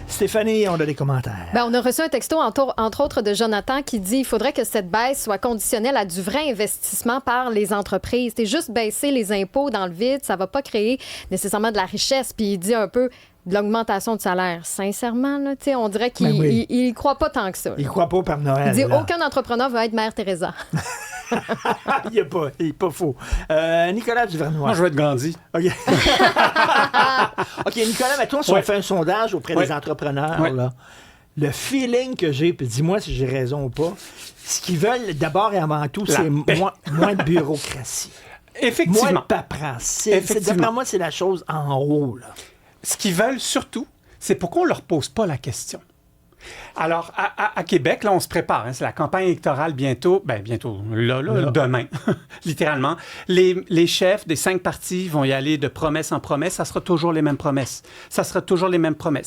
Stéphanie, on a des commentaires. On a reçu un texto, entre autres, de Jonathan qui dit qu'il faudrait que cette baisse soit conditionnelle à du vrai investissement par les entreprises. C'est juste baisser les impôts dans le vide, ça ne va pas créer nécessairement de la richesse. Puis il dit un peu de l'augmentation de salaire. Sincèrement, là, on dirait qu'il ne croit pas tant que ça. Il ne croit pas au Père Noël. Il dit aucun entrepreneur veut être Mère Teresa. Il n'est pas faux. Nicolas Duvernois. Moi, je veux être Gandhi. OK. OK, Nicolas, mais toi, si on fait un sondage auprès des entrepreneurs, là, le feeling que j'ai, puis dis-moi si j'ai raison ou pas, ce qu'ils veulent d'abord et avant tout, c'est moins de bureaucratie. Effectivement. Moins de paperasse. D'après moi, c'est la chose en haut, là. Ce qu'ils veulent surtout, c'est pourquoi on ne leur pose pas la question. Alors, à Québec, là, on se prépare. C'est la campagne électorale bientôt. Bientôt, là. Demain, littéralement. Les chefs des 5 partis vont y aller de promesse en promesse. Ça sera toujours les mêmes promesses.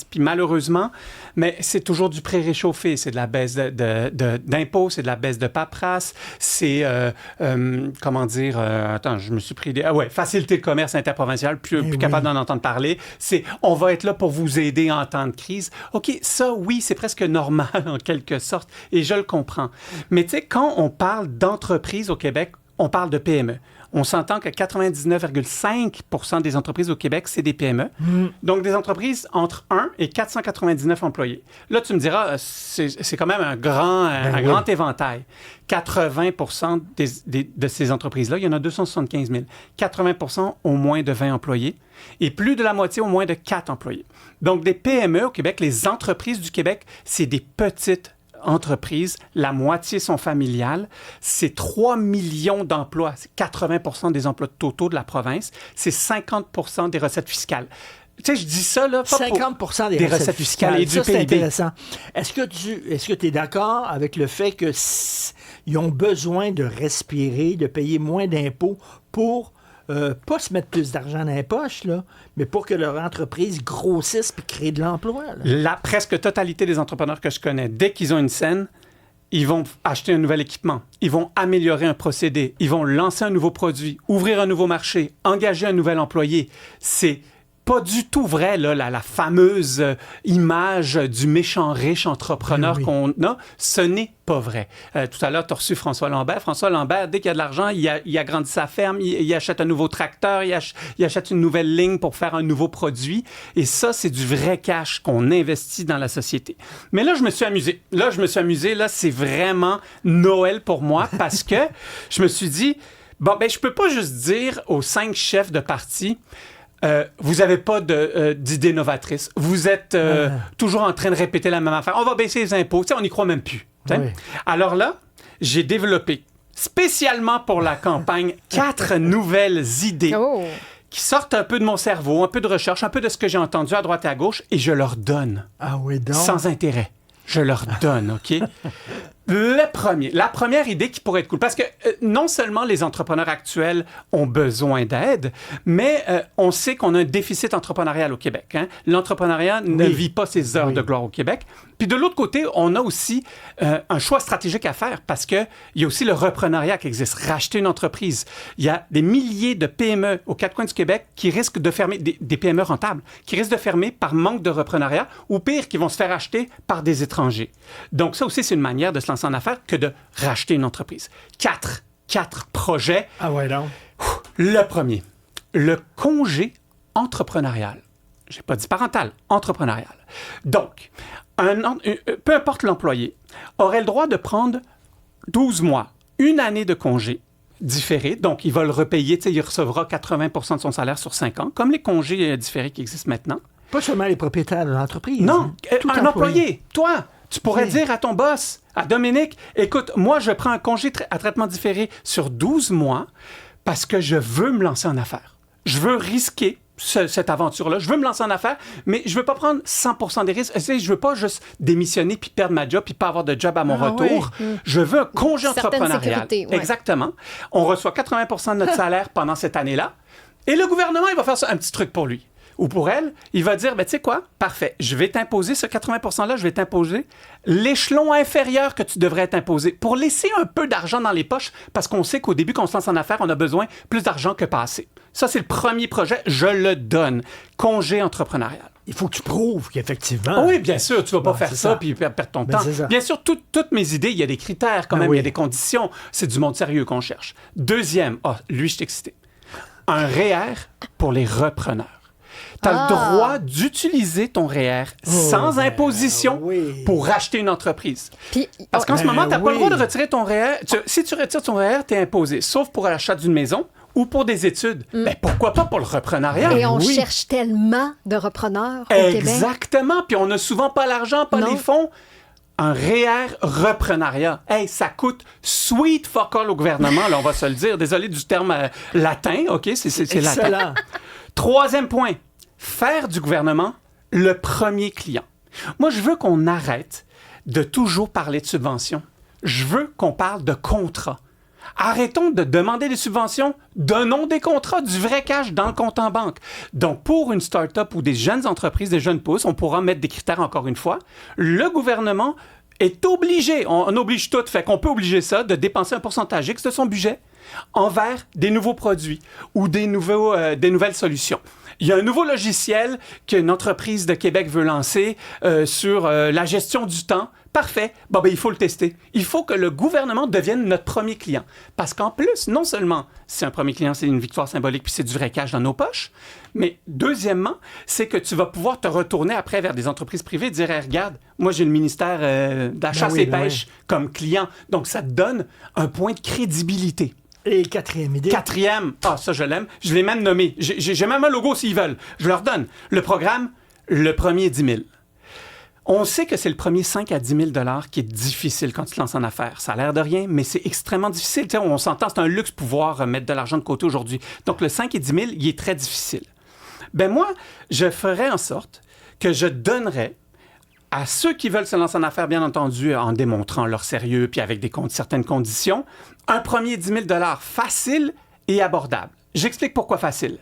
Puis malheureusement, mais c'est toujours du pré-réchauffé. C'est de la baisse d'impôts, c'est de la baisse de paperasse. C'est, je me suis pris des... facilité de commerce interprovincial, plus capable d'en entendre parler. C'est, on va être là pour vous aider en temps de crise. OK, ça, oui, c'est presque normal en quelque sorte, et je le comprends. Mais tu sais, quand on parle d'entreprises au Québec, on parle de PME. On s'entend que 99,5% des entreprises au Québec, c'est des PME. Donc, des entreprises entre 1 et 499 employés. Là, tu me diras, c'est quand même un grand éventail. 80% de ces entreprises-là, il y en a 275 000. 80% ont moins de 20 employés et plus de la moitié ont moins de 4 employés. Donc, des PME au Québec, les entreprises du Québec, c'est des petites entreprises, la moitié sont familiales, c'est 3 millions d'emplois, c'est 80% des emplois totaux de la province, c'est 50% des recettes fiscales. Tu sais, je dis ça, là, pas 50% des recettes fiscales et du PIB. C'est intéressant. Est-ce que tu es d'accord avec le fait qu'ils ont besoin de respirer, de payer moins d'impôts pour pas se mettre plus d'argent dans les poches, là, mais pour que leur entreprise grossisse et crée de l'emploi? Là. La presque totalité des entrepreneurs que je connais, dès qu'ils ont une scène, ils vont acheter un nouvel équipement, ils vont améliorer un procédé, ils vont lancer un nouveau produit, ouvrir un nouveau marché, engager un nouvel employé. C'est pas du tout vrai, là, la fameuse image du méchant riche entrepreneur qu'on a. Ce n'est pas vrai. Tout à l'heure, tu as reçu François Lambert. François Lambert, dès qu'il y a de l'argent, il agrandit sa ferme, il achète un nouveau tracteur, il achète une nouvelle ligne pour faire un nouveau produit. Et ça, c'est du vrai cash qu'on investit dans la société. Mais là, je me suis amusé. Là, c'est vraiment Noël pour moi parce que je me suis dit, je peux pas juste dire aux 5 chefs de parti... vous n'avez pas d'idée novatrice. Vous êtes toujours en train de répéter la même affaire. On va baisser les impôts. Tu sais, on n'y croit même plus. Oui. Alors là, j'ai développé spécialement pour la campagne 4 nouvelles idées qui sortent un peu de mon cerveau, un peu de recherche, un peu de ce que j'ai entendu à droite et à gauche, et je leur donne. Ah oui, donc. Sans intérêt. Je leur donne, OK? La première idée qui pourrait être cool, parce que non seulement les entrepreneurs actuels ont besoin d'aide, mais on sait qu'on a un déficit entrepreneurial au Québec. Hein? L'entrepreneuriat ne vit pas ses heures de gloire au Québec. Puis de l'autre côté, on a aussi un choix stratégique à faire, parce qu'il y a aussi le repreneuriat qui existe, racheter une entreprise. Il y a des milliers de PME aux 4 coins du Québec qui risquent de fermer, des PME rentables, qui risquent de fermer par manque de repreneuriat, ou pire, qui vont se faire acheter par des étrangers. Donc ça aussi, c'est une manière de se lancer en affaires que de racheter une entreprise. 4 projets. Ah ouais, donc. Le premier, le congé entrepreneurial. J'ai pas dit parental, entrepreneurial. Donc, peu importe l'employé, aurait le droit de prendre 12 mois, une année de congé différé. Donc, il va le repayer. Il recevra 80% de son salaire sur 5 ans, comme les congés différés qui existent maintenant. Pas seulement les propriétaires de l'entreprise. Non, un employé. Toi, tu pourrais dire à ton boss, à Dominique, écoute, moi, je prends un congé à traitement différé sur 12 mois parce que je veux me lancer en affaires. Je veux risquer cette aventure-là. Je veux me lancer en affaires, mais je veux pas prendre 100% des risques. Je veux pas juste démissionner puis perdre ma job puis pas avoir de job à mon retour. Je veux un congé entrepreneurial. Exactement. On reçoit 80% de notre salaire pendant cette année-là. Et le gouvernement, il va faire un petit truc pour lui. Ou pour elle, il va dire, tu sais quoi? Parfait, je vais t'imposer ce 80%-là, je vais t'imposer l'échelon inférieur que tu devrais t'imposer pour laisser un peu d'argent dans les poches parce qu'on sait qu'au début, quand on se lance en affaires, on a besoin plus d'argent que pas assez. Ça, c'est le premier projet, je le donne. Congé entrepreneurial. il faut que tu prouves qu'effectivement... Oui, bien sûr, tu ne vas pas faire ça puis perdre ton temps. Bien sûr, toutes mes idées, il y a des critères quand même, il y a des conditions. C'est du monde sérieux qu'on cherche. Deuxième, lui, je suis excité. Un REER pour les repreneurs. Tu as le droit d'utiliser ton REER sans imposition pour racheter une entreprise. Parce qu'en ce moment, tu n'as pas le droit de retirer ton REER. Si tu retires ton REER, tu es imposé, sauf pour l'achat d'une maison ou pour des études. Ben, pourquoi pas pour le reprenariat? Et on cherche tellement de repreneurs au Québec. Exactement. Puis on n'a souvent pas l'argent, pas les fonds. Un REER reprenariat. Hey, ça coûte sweet fuck all au gouvernement, là, on va se le dire. Désolé du terme latin, OK? C'est latin. Troisième point. Faire du gouvernement le premier client. Moi, je veux qu'on arrête de toujours parler de subventions. Je veux qu'on parle de contrats. Arrêtons de demander des subventions, donnons des contrats, du vrai cash dans le compte en banque. Donc, pour une start-up ou des jeunes entreprises, des jeunes pousses, on pourra mettre des critères encore une fois. Le gouvernement est obligé, on oblige tout, fait qu'on peut obliger ça, de dépenser un pourcentage X de son budget envers des nouveaux produits ou des nouvelles solutions. Il y a un nouveau logiciel qu'une entreprise de Québec veut lancer sur la gestion du temps. Parfait. Ben, il faut le tester. Il faut que le gouvernement devienne notre premier client. Parce qu'en plus, non seulement c'est un premier client, c'est une victoire symbolique, puis c'est du vrai cash dans nos poches, mais deuxièmement, c'est que tu vas pouvoir te retourner après vers des entreprises privées et dire hey, regarde, moi j'ai le ministère de la chasse et pêche comme client. Donc ça te donne un point de crédibilité. Et quatrième idée. Quatrième, ça je l'aime. Je l'ai même nommé. J'ai même un logo s'ils veulent. Je leur donne. Le programme, le premier 10 000. On sait que c'est le premier 5 à 10 000 $ qui est difficile quand tu te lances en affaires. Ça a l'air de rien, mais c'est extrêmement difficile. T'sais, on s'entend, c'est un luxe pouvoir mettre de l'argent de côté aujourd'hui. Donc, le 5 et 10 000, il est très difficile. Ben moi, je ferais en sorte que je donnerais à ceux qui veulent se lancer en affaires, bien entendu, en démontrant leur sérieux puis avec certaines conditions, un premier 10 000 $ facile et abordable. J'explique pourquoi facile.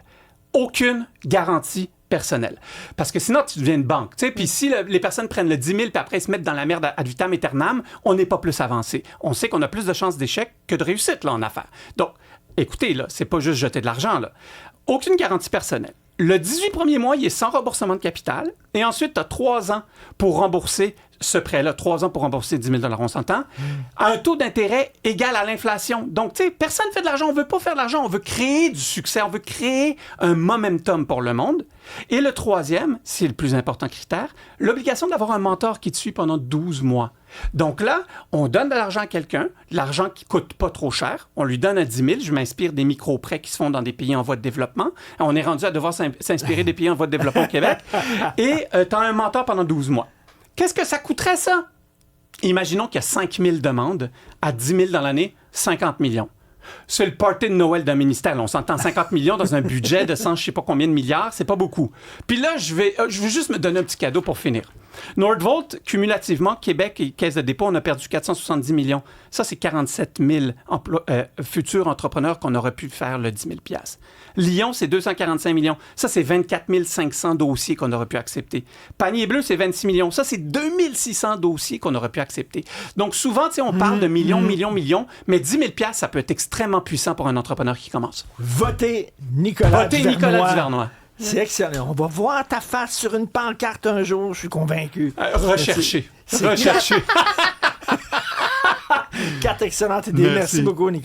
Aucune garantie personnelle. Parce que sinon, tu deviens une banque. Puis si les personnes prennent le 10 000 puis après ils se mettent dans la merde ad vitam aeternam, on n'est pas plus avancé. On sait qu'on a plus de chances d'échec que de réussite là, en affaires. Donc, écoutez, là, c'est pas juste jeter de l'argent. Là. Aucune garantie personnelle. Le 18 premiers mois, il est sans remboursement de capital. Et ensuite, tu as 3 ans pour rembourser ce prêt-là. 3 ans pour rembourser 10 000 $, on s'entend. Un taux d'intérêt égal à l'inflation. Donc, tu sais, personne ne fait de l'argent. On ne veut pas faire de l'argent. On veut créer du succès. On veut créer un momentum pour le monde. Et le troisième, c'est le plus important critère, l'obligation d'avoir un mentor qui te suit pendant 12 mois. Donc là, on donne de l'argent à quelqu'un, de l'argent qui ne coûte pas trop cher. On lui donne à 10 000. Je m'inspire des micro-prêts qui se font dans des pays en voie de développement. On est rendu à devoir s'inspirer des pays en voie de développement au Québec. Et tu as un mentor pendant 12 mois. Qu'est-ce que ça coûterait, ça? Imaginons qu'il y a 5 000 demandes à 10 000 dans l'année, 50 millions. C'est le party de Noël d'un ministère. On s'entend 50 millions dans un budget de 100 je ne sais pas combien de milliards, c'est pas beaucoup. Puis là, je vais juste me donner un petit cadeau pour finir. Nordvolt, cumulativement, Québec et Caisse de dépôt, on a perdu 470 millions. Ça, c'est 47 000 futurs entrepreneurs qu'on aurait pu faire le 10 000 $. Lyon, c'est 245 millions. Ça, c'est 24 500 dossiers qu'on aurait pu accepter. Panier bleu, c'est 26 millions. Ça, c'est 2 600 dossiers qu'on aurait pu accepter. Donc, souvent, on parle de millions, mais 10 000 $, ça peut être extrêmement puissant pour un entrepreneur qui commence. Votez Nicolas Duvernois. C'est excellent. On va voir ta face sur une pancarte un jour, je suis convaincu. Recherchez. 4 excellentes idées. Merci beaucoup, Nicolas.